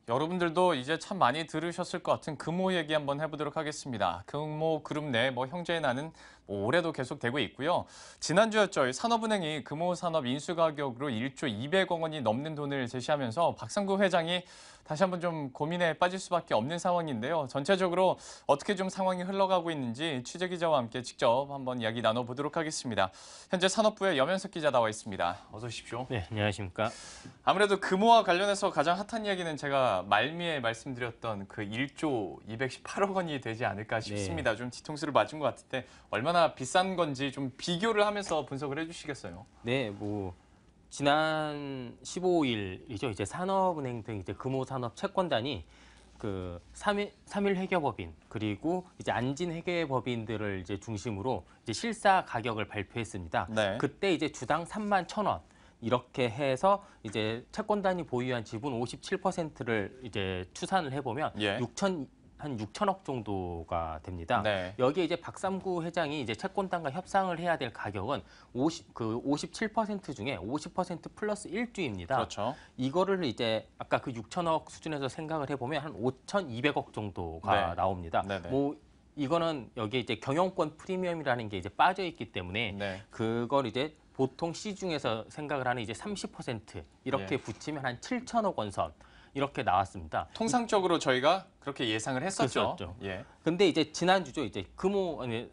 여러분들도 이제 참 많이 들으셨을 것 같은 금호 얘기 한번 해보도록 하겠습니다. 금호 그룹 내 형제의 난은 올해도 계속되고 있고요. 지난주였죠. 산업은행이 금호 산업 인수 가격으로 1조 200억 원이 넘는 돈을 제시하면서 박상구 회장이 다시 한번 좀 고민에 빠질 수밖에 없는 상황인데요. 전체적으로 어떻게 좀 상황이 흘러가고 있는지 취재 기자와 함께 직접 한번 이야기 나눠보도록 하겠습니다. 현재 산업부의 염현석 기자 나와 있습니다. 어서 오십시오. 네, 안녕하십니까. 아무래도 금호와 관련해서 가장 핫한 이야기는 제가 말미에 말씀드렸던 그 1조 218억 원이 되지 않을까 싶습니다. 네. 좀 뒤통수를 맞은 것 같은데 얼마나 비싼 건지 좀 비교를 하면서 분석을 해주시겠어요? 네, 지난 15일이죠. 이제 산업은행 등 이제 금호산업 채권단이 그 3일 회계법인 그리고 이제 안진 회계법인들을 이제 중심으로 이제 실사 가격을 발표했습니다. 네. 그때 이제 주당 3만 1,000원 이렇게 해서 이제 채권단이 보유한 지분 57%를 이제 추산을 해보면 예. 한 6천억 정도가 됩니다. 네. 여기에 이제 박삼구 회장이 이제 채권단과 협상을 해야 될 가격은 57% 중에 50% 플러스 1주입니다. 그렇죠. 이거를 이제 아까 그 6천억 수준에서 생각을 해보면 한 5,200억 정도가 네. 나옵니다. 네네. 이거는 여기에 이제 경영권 프리미엄이라는 게 이제 빠져 있기 때문에 네. 그걸 이제 보통 시중에서 생각을 하는 이제 30% 이렇게 예. 붙이면 한 7천억 원 선 이렇게 나왔습니다. 통상적으로 저희가 그렇게 예상을 했었죠. 그랬었죠. 예. 근데 이제 지난주죠. 이제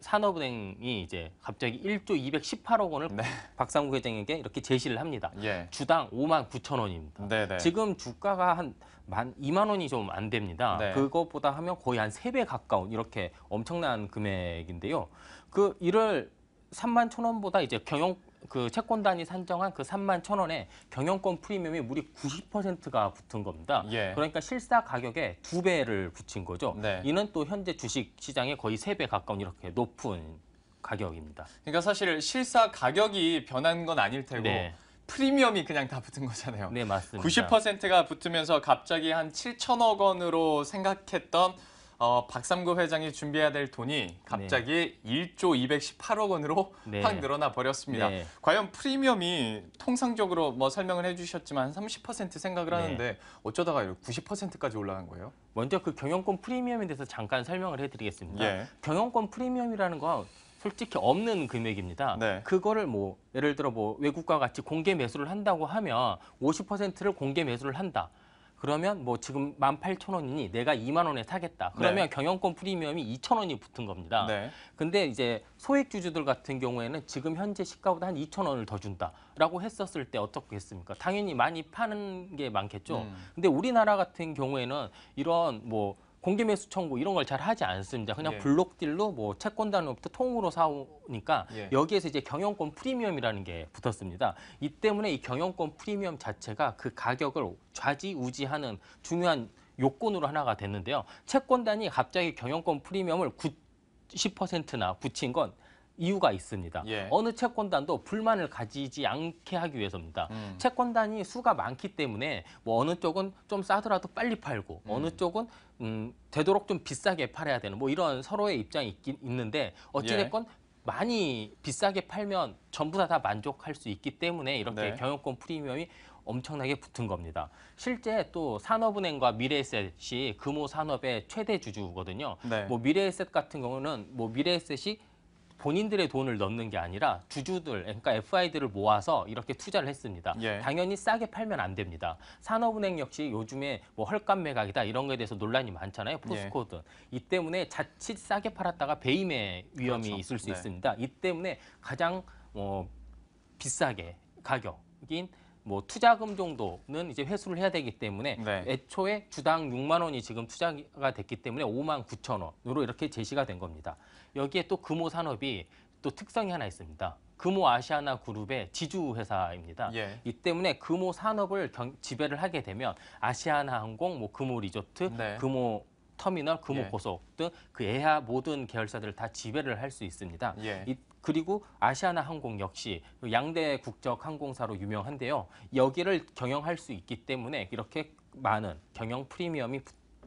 산업은행이 이제 갑자기 1조 218억 원을 네. 박상구 회장에게 이렇게 제시를 합니다. 예. 주당 5만 9천 원입니다. 네네. 지금 주가가 한 2만 원이 좀 안 됩니다. 네. 그것보다 하면 거의 한 3배 가까운 이렇게 엄청난 금액인데요. 그 이를 3만 1천 원보다 이제 그 채권단이 산정한 그 3만 1천 원에 경영권 프리미엄이 무려 90%가 붙은 겁니다. 예. 그러니까 실사 가격에 2배를 붙인 거죠. 네. 이는 또 현재 주식 시장의 거의 3배 가까운 이렇게 높은 가격입니다. 그러니까 사실 실사 가격이 변한 건 아닐 테고 네. 프리미엄이 그냥 다 붙은 거잖아요. 네, 맞습니다. 90%가 붙으면서 갑자기 한 7천억 원으로 생각했던 박삼구 회장이 준비해야 될 돈이 갑자기 1조 218억 원으로 네. 확 늘어나 버렸습니다. 네. 과연 프리미엄이 통상적으로 설명을 해주셨지만 30% 생각을 하는데 어쩌다가 90%까지 올라간 거예요? 먼저 그 경영권 프리미엄에 대해서 잠깐 설명을 해드리겠습니다. 예. 경영권 프리미엄이라는 건 솔직히 없는 금액입니다. 네. 그거를 예를 들어 외국과 같이 공개 매수를 한다고 하면 50%를 공개 매수를 한다. 그러면 지금 18,000원이니 내가 2만 원에 사겠다. 그러면 네. 경영권 프리미엄이 2,000원이 붙은 겁니다. 네. 근데 이제 소액주주들 같은 경우에는 지금 현재 시가보다 한 2,000원을 더 준다라고 했었을 때 어떻겠습니까? 당연히 많이 파는 게 많겠죠. 근데 우리나라 같은 경우에는 이런 공개 매수 청구 이런 걸 잘 하지 않습니다. 그냥 예. 블록딜로 채권단으로부터 통으로 사오니까 예. 여기에서 이제 경영권 프리미엄이라는 게 붙었습니다. 이 때문에 이 경영권 프리미엄 자체가 그 가격을 좌지우지하는 중요한 요건으로 하나가 됐는데요. 채권단이 갑자기 경영권 프리미엄을 90%나 붙인 건 이유가 있습니다. 예. 어느 채권단도 불만을 가지지 않게 하기 위해서입니다. 채권단이 수가 많기 때문에 어느 쪽은 좀 싸더라도 빨리 팔고 어느 쪽은 되도록 좀 비싸게 팔아야 되는 이런 서로의 입장이 있는데 어찌됐건 많이 비싸게 팔면 전부 다 만족할 수 있기 때문에 이렇게 네. 경영권 프리미엄이 엄청나게 붙은 겁니다. 실제 또 산업은행과 미래에셋이 금호 산업의 최대 주주거든요. 네. 미래에셋 같은 경우는 미래에셋이 본인들의 돈을 넣는 게 아니라 주주들, 그러니까 FI들을 모아서 이렇게 투자를 했습니다. 예. 당연히 싸게 팔면 안 됩니다. 산업은행 역시 요즘에 헐값 매각이다 이런 거에 대해서 논란이 많잖아요. 포스코든. 이 때문에 자칫 싸게 팔았다가 배임의 위험이 그렇죠. 있을 수 네. 있습니다. 이 때문에 가장 비싸게 가격인 투자금 정도는 이제 회수를 해야 되기 때문에 네. 애초에 주당 6만 원이 지금 투자가 됐기 때문에 5만 9천 원으로 이렇게 제시가 된 겁니다. 여기에 또 금호 산업이 또 특성이 하나 있습니다. 금호 아시아나 그룹의 지주 회사입니다. 예. 이 때문에 금호 산업을 지배를 하게 되면 아시아나 항공, 금호 리조트, 네. 금호 터미널, 금호 예. 고속 등 그 예하 모든 계열사들을 다 지배를 할 수 있습니다. 예. 그리고 아시아나 항공 역시 양대 국적 항공사로 유명한데요. 여기를 경영할 수 있기 때문에 이렇게 많은 경영 프리미엄이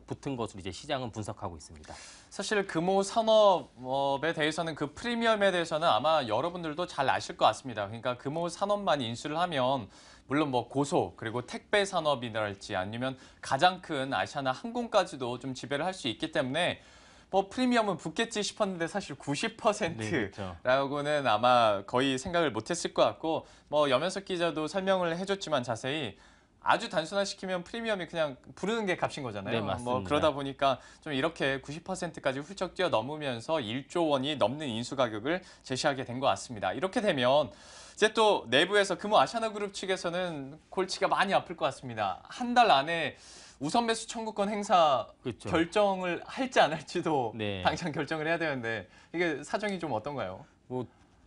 붙은 것으로 이제 시장은 분석하고 있습니다. 사실 금호 산업에 대해서는 그 프리미엄에 대해서는 아마 여러분들도 잘 아실 것 같습니다. 그러니까 금호 산업만 인수를 하면 물론 뭐 고소 그리고 택배 산업이랄지 아니면 가장 큰 아시아나 항공까지도 좀 지배를 할 수 있기 때문에 뭐 프리미엄은 붙겠지 싶었는데 사실 네, 그렇죠. 90%라고는 아마 거의 생각을 못했을 것 같고 뭐 염현석 기자도 설명을 해줬지만 자세히 아주 단순화시키면 프리미엄이 그냥 부르는 게 값인 거잖아요. 네, 맞습니다. 뭐 그러다 보니까 좀 이렇게 90%까지 훌쩍 뛰어넘으면서 1조 원이 넘는 인수 가격을 제시하게 된 것 같습니다. 이렇게 되면 이제 또 내부에서 금호 아시아나그룹 측에서는 골치가 많이 아플 것 같습니다. 한 달 안에 우선 매수 청구권 행사 그렇죠. 결정을 할지 안 할지도 네. 당장 결정을 해야 되는데 이게 사정이 좀 어떤가요? 뭐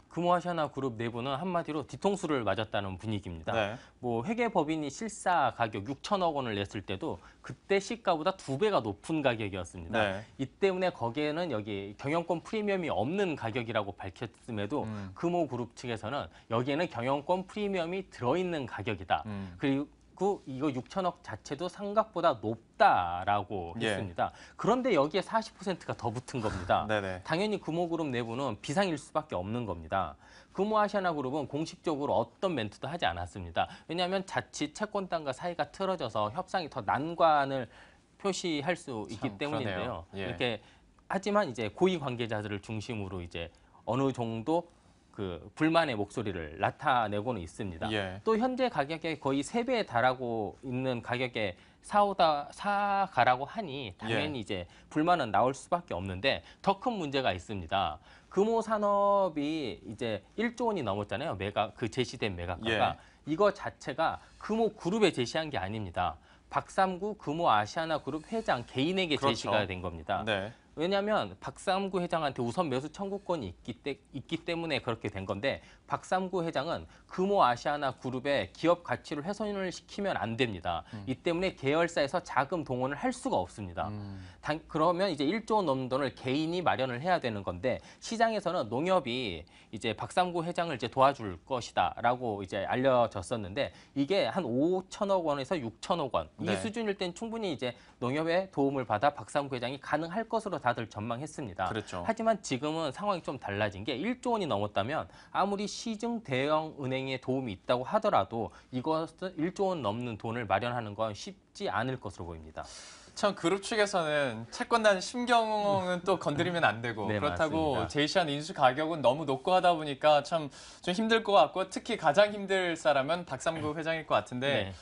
금호아시아나그룹 내부는 한마디로 뒤통수를 맞았다는 분위기입니다. 네. 뭐 회계법인이 실사 가격 6천억 원을 냈을 때도 그때 시가보다 2배가 높은 가격이었습니다. 네. 이 때문에 거기에는 여기 경영권 프리미엄이 없는 가격이라고 밝혔음에도 금호그룹 측에서는 여기에는 경영권 프리미엄이 들어있는 가격이다. 그리고 이거 6천억 자체도 생각보다 높다라고 예. 했습니다. 그런데 여기에 40%가 더 붙은 겁니다. 네네. 당연히 금호그룹 내부는 비상일 수밖에 없는 겁니다. 금호아시아나그룹은 공식적으로 어떤 멘트도 하지 않았습니다. 왜냐하면 자칫 채권단과 사이가 틀어져서 협상이 더 난관을 표시할 수 있기 때문인데요. 그러네요. 예. 이렇게 하지만 이제 고위 관계자들을 중심으로 이제 어느 정도 그 불만의 목소리를 나타내고는 있습니다. 예. 또 현재 가격에 거의 3배에 달하고 있는 가격에 사가라고 하니 당연히 예. 이제 불만은 나올 수밖에 없는데 더 큰 문제가 있습니다. 금호 산업이 이제 1조 원이 넘었잖아요. 그 제시된 매각가가. 예. 이거 자체가 금호 그룹에 제시한 게 아닙니다. 박삼구 금호 아시아나 그룹 회장 개인에게 그렇죠. 제시가 된 겁니다. 네. 왜냐하면 박삼구 회장한테 우선 매수 청구권이 있기 때문에 그렇게 된 건데 박삼구 회장은 금호 아시아나 그룹의 기업 가치를 훼손을 시키면 안 됩니다. 이 때문에 계열사에서 자금 동원을 할 수가 없습니다. 그러면 이제 1조 원 넘는 돈을 개인이 마련을 해야 되는 건데 시장에서는 농협이 이제 박삼구 회장을 이제 도와줄 것이다라고 이제 알려졌었는데 이게 한 5천억 원에서 6천억 원 이 네. 수준일 땐 충분히 이제 농협의 도움을 받아 박삼구 회장이 가능할 것으로 다들 전망했습니다. 그렇죠. 하지만 지금은 상황이 좀 달라진 게 1조 원이 넘었다면 아무리 시중 대형 은행의 도움이 있다고 하더라도 이것은 1조 원 넘는 돈을 마련하는 건 쉽지 않을 것으로 보입니다. 참 그룹 측에서는 채권단 심경은 또 건드리면 안 되고 네, 그렇다고 맞습니다. 제시한 인수 가격은 너무 높고 하다 보니까 참 좀 힘들 것 같고 특히 가장 힘들 사람은 박삼구 회장일 것 같은데 네.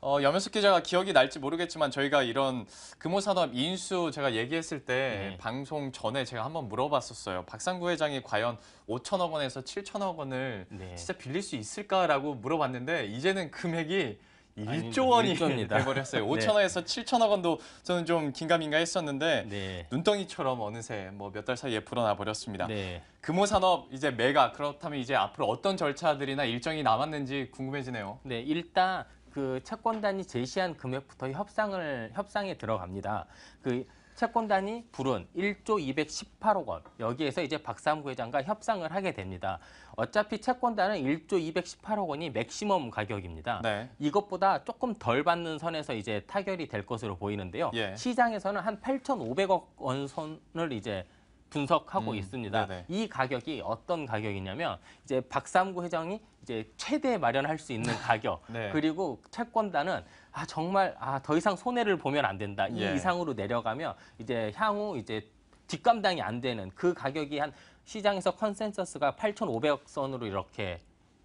염현숙 기자가 기억이 날지 모르겠지만 저희가 이런 금호산업 인수 제가 얘기했을 때 네. 방송 전에 제가 한번 물어봤었어요. 박상구 회장이 과연 5천억 원에서 7천억 원을 네. 진짜 빌릴 수 있을까라고 물어봤는데 이제는 금액이 아니, 1조 원이 1조입니다. 돼버렸어요. 네. 5천억에서 7천억 원도 저는 좀 긴가민가 했었는데 네. 눈덩이처럼 어느새 뭐 몇 달 사이에 불어나 버렸습니다. 네. 금호산업 이제 매각 그렇다면 이제 앞으로 어떤 절차들이나 일정이 남았는지 궁금해지네요. 네, 일단 그 채권단이 제시한 금액부터 협상에 들어갑니다. 그 채권단이 부른 1조 218억 원 여기에서 이제 박삼구 회장과 협상을 하게 됩니다. 어차피 채권단은 1조 218억 원이 맥시멈 가격입니다. 네. 이것보다 조금 덜 받는 선에서 이제 타결이 될 것으로 보이는데요. 예. 시장에서는 한 8,500억 원 선을 이제 분석하고 있습니다. 네네. 이 가격이 어떤 가격이냐면 이제 박삼구 회장이 이제 최대 마련할 수 있는 가격 네. 그리고 채권단은 정말 더 이상 손해를 보면 안 된다. 이 예. 이상으로 내려가면 이제 향후 이제 뒷감당이 안 되는 그 가격이 한 시장에서 컨센서스가 8,500억 선으로 이렇게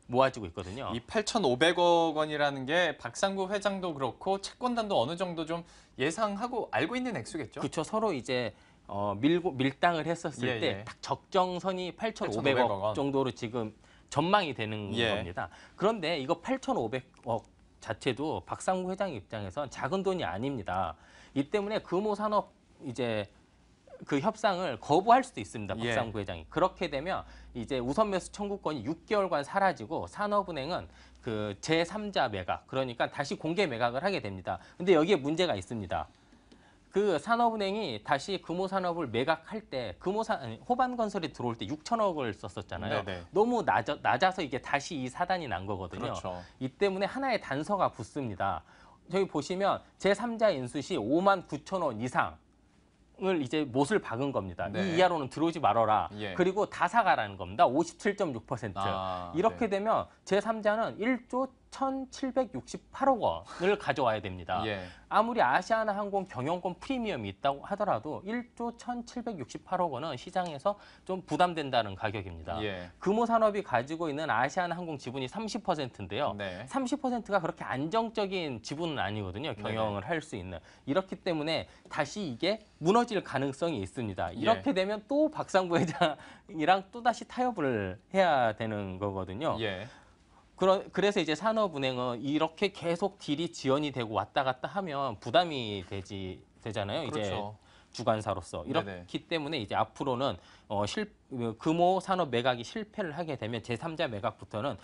모아지고 있거든요. 이 8,500억 원이라는 게 박상구 회장도 그렇고 채권단도 어느 정도 좀 예상하고 알고 있는 액수겠죠? 그렇죠. 서로 이제 밀당을 했었을 예, 때 예. 딱 적정선이 8,500억 8,500억 원. 정도로 지금 전망이 되는 예. 겁니다. 그런데 이거 8,500억 자체도 박상구 회장 입장에선 작은 돈이 아닙니다. 이 때문에 금호산업 이제 그 협상을 거부할 수도 있습니다. 예. 박상구 회장이. 그렇게 되면 이제 우선 매수 청구권이 6개월간 사라지고 산업은행은 그 제3자 매각, 그러니까 다시 공개 매각을 하게 됩니다. 근데 여기에 문제가 있습니다. 그 산업은행이 다시 금호산업을 매각할 때 호반건설이 들어올 때 6천억을 썼었잖아요. 네네. 너무 낮아서 이게 다시 이 사단이 난 거거든요. 그렇죠. 이 때문에 하나의 단서가 붙습니다. 저기 보시면 제3자 인수시 5만 9천 원 이상 을 이제 못을 박은 겁니다. 네. 이 이하로는 들어오지 말아라. 예. 그리고 다 사가라는 겁니다. 57.6%. 이렇게 네. 되면 제3자는 1조 1,768억 원을 가져와야 됩니다. 예. 아무리 아시아나항공 경영권 프리미엄이 있다고 하더라도 1조 1,768억 원은 시장에서 좀 부담된다는 가격입니다. 예. 금호산업이 가지고 있는 아시아나항공 지분이 30%인데요. 네. 30%가 그렇게 안정적인 지분은 아니거든요. 경영을 할 수 있는. 이렇기 때문에 다시 이게 무너질 가능성이 있습니다. 이렇게 되면 또 박상부 회장이랑 또다시 타협을 해야 되는 거거든요. 예. 그래서 이제 산업은행은 이렇게 계속 딜이 지연이 되고 왔다 갔다 하면 부담이 되잖아요. 이제 그렇죠. 주관사로서. 이렇기 때문에 이제 앞으로는 금호 산업 매각이 실패를 하게 되면 제3자 매각부터는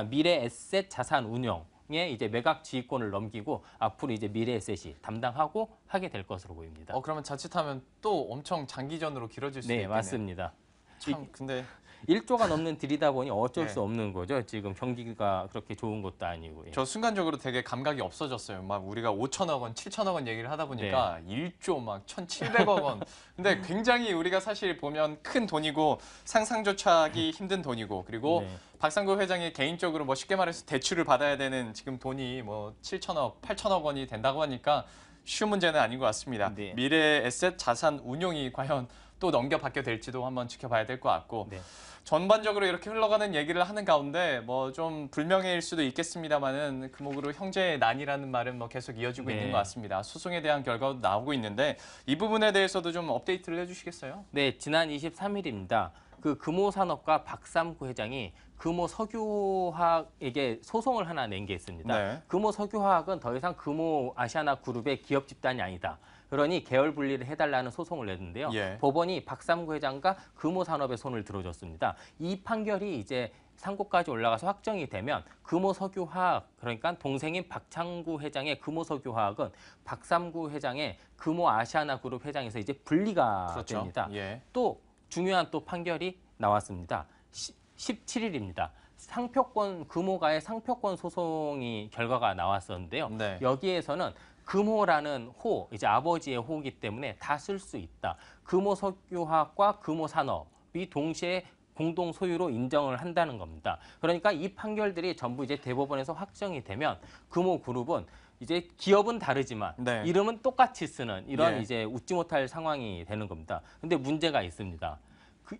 미래 에셋 자산 운용에 이제 매각 지휘권을 넘기고 앞으로 이제 미래 에셋이 담당하고 하게 될 것으로 보입니다. 그러면 자칫하면 또 엄청 장기전으로 길어질 수도 네, 있겠네요. 맞습니다. 참 근데 1조가 넘는 딜이다 보니 어쩔 네. 수 없는 거죠. 지금 경기가 그렇게 좋은 것도 아니고. 예. 저 순간적으로 되게 감각이 없어졌어요. 막 우리가 5천억 원, 7천억 원 얘기를 하다 보니까 1조 막 1,700억 원. 근데 굉장히 우리가 사실 보면 큰 돈이고 상상조차 하기 힘든 돈이고 그리고 네. 박상구 회장이 개인적으로 뭐 쉽게 말해서 대출을 받아야 되는 지금 돈이 뭐 7천억, 8천억 원이 된다고 하니까 쉬운 문제는 아닌 것 같습니다. 네. 미래 에셋 자산 운용이 과연 또 넘겨받게 될지도 한번 지켜봐야 될 것 같고 네. 전반적으로 이렇게 흘러가는 얘기를 하는 가운데 뭐 좀 불명예일 수도 있겠습니다만은 금옥으로 형제의 난이라는 말은 뭐 계속 이어지고 네. 있는 것 같습니다. 소송에 대한 결과도 나오고 있는데 이 부분에 대해서도 좀 업데이트를 해주시겠어요? 네, 지난 23일입니다. 그 금호산업과 박삼구 회장이 금호석유화학에게 소송을 하나 낸 게 있습니다. 네. 금호석유화학은 더 이상 금호아시아나그룹의 기업 집단이 아니다. 그러니 계열 분리를 해달라는 소송을 냈는데요. 예. 법원이 박삼구 회장과 금호산업의 손을 들어줬습니다. 이 판결이 이제 상고까지 올라가서 확정이 되면 금호석유화학, 그러니까 동생인 박창구 회장의 금호석유화학은 박삼구 회장의 금호아시아나그룹 회장에서 이제 분리가 그렇죠. 됩니다. 예. 또 중요한 또 판결이 나왔습니다. 17일입니다. 금호가의 상표권 소송이 결과가 나왔었는데요. 네. 여기에서는 금호라는 이제 아버지의 호이기 때문에 다 쓸 수 있다. 금호석유화학과 금호산업이 동시에 공동 소유로 인정을 한다는 겁니다. 그러니까 이 판결들이 전부 이제 대법원에서 확정이 되면 금호그룹은 이제 기업은 다르지만 네. 이름은 똑같이 쓰는 이런 예. 이제 웃지 못할 상황이 되는 겁니다. 근데 문제가 있습니다.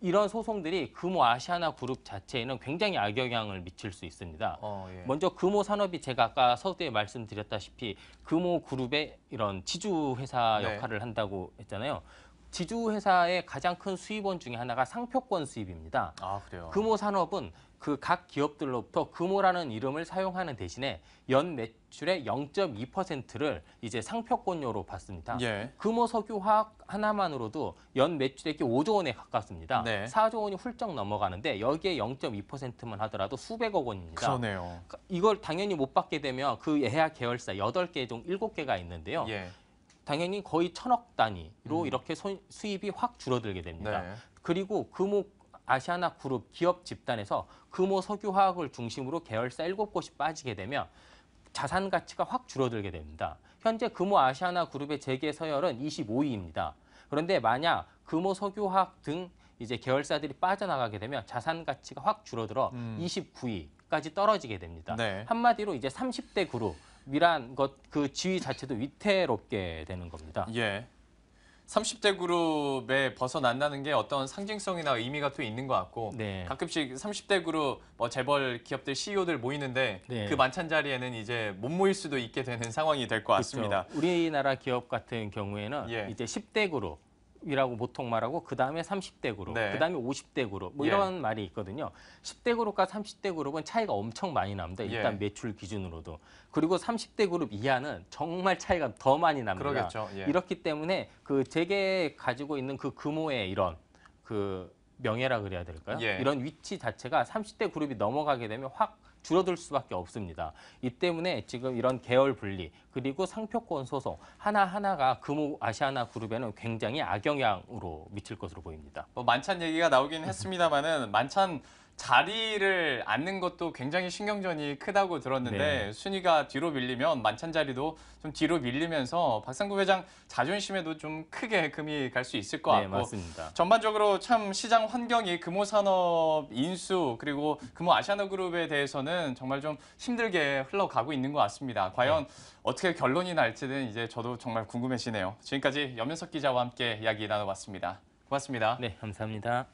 이런 소송들이 금호아시아나 그룹 자체에는 굉장히 악영향을 미칠 수 있습니다. 예. 먼저 금호산업이 제가 아까 서두에 말씀드렸다시피 금호그룹의 이런 지주회사 네. 역할을 한다고 했잖아요. 지주회사의 가장 큰 수입원 중에 하나가 상표권 수입입니다. 그래요. 금호산업은 그 각 기업들로부터 금호라는 이름을 사용하는 대신에 연 매출의 0.2%를 이제 상표권료로 받습니다. 예. 금호석유화학 하나만으로도 연 매출액이 5조 원에 가깝습니다. 네. 4조 원이 훌쩍 넘어가는데 여기에 0.2%만 하더라도 수백억 원입니다. 그러네요. 이걸 당연히 못 받게 되면 그 예약 계열사 8개 중 7개가 있는데요. 예. 당연히 거의 1,000억 단위로 이렇게 수입이 확 줄어들게 됩니다. 네. 그리고 금호 아시아나 그룹 기업 집단에서 금호석유화학을 중심으로 계열사 7곳이 빠지게 되면 자산 가치가 확 줄어들게 됩니다. 현재 금호아시아나 그룹의 재계 서열은 25위입니다. 그런데 만약 금호석유화학 등 이제 계열사들이 빠져나가게 되면 자산 가치가 확 줄어들어 29위까지 떨어지게 됩니다. 네. 한마디로 이제 30대 그룹이란 그 지위 자체도 위태롭게 되는 겁니다. 예. 30대 그룹에 벗어난다는 게 어떤 상징성이나 의미가 또 있는 것 같고 네. 가끔씩 30대 그룹 재벌 기업들 CEO들 모이는데 네. 그 만찬 자리에는 이제 못 모일 수도 있게 되는 상황이 될 것 같습니다. 그렇죠. 우리나라 기업 같은 경우에는 예. 이제 10대 그룹이라고 보통 말하고 그다음에 30대 그룹, 네. 그다음에 50대 그룹 뭐 예. 이런 말이 있거든요. 10대 그룹과 30대 그룹은 차이가 엄청 많이 납니다. 일단 예. 매출 기준으로도. 그리고 30대 그룹 이하는 정말 차이가 더 많이 납니다. 그러겠죠. 예. 이렇기 때문에 그 제게 가지고 있는 그 금호의 이런 그 명예라 그래야 될까요? 예. 이런 위치 자체가 30대 그룹이 넘어가게 되면 확 줄어들 수밖에 없습니다. 이 때문에 지금 이런 계열 분리 그리고 상표권 소송 하나하나가 금호아시아나 그룹에는 굉장히 악영향으로 미칠 것으로 보입니다. 만찬 얘기가 나오긴 했습니다만은 만찬 자리를 앉는 것도 굉장히 신경전이 크다고 들었는데 네. 순위가 뒤로 밀리면 만찬 자리도 좀 뒤로 밀리면서 박상구 회장 자존심에도 좀 크게 금이 갈 수 있을 것 네, 같고 맞습니다. 전반적으로 참 시장 환경이 금호산업 인수 그리고 금호 아시아나그룹에 대해서는 정말 좀 힘들게 흘러가고 있는 것 같습니다. 과연 어떻게 결론이 날지는 이제 저도 정말 궁금해지네요. 지금까지 염윤석 기자와 함께 이야기 나눠봤습니다. 고맙습니다. 네, 감사합니다.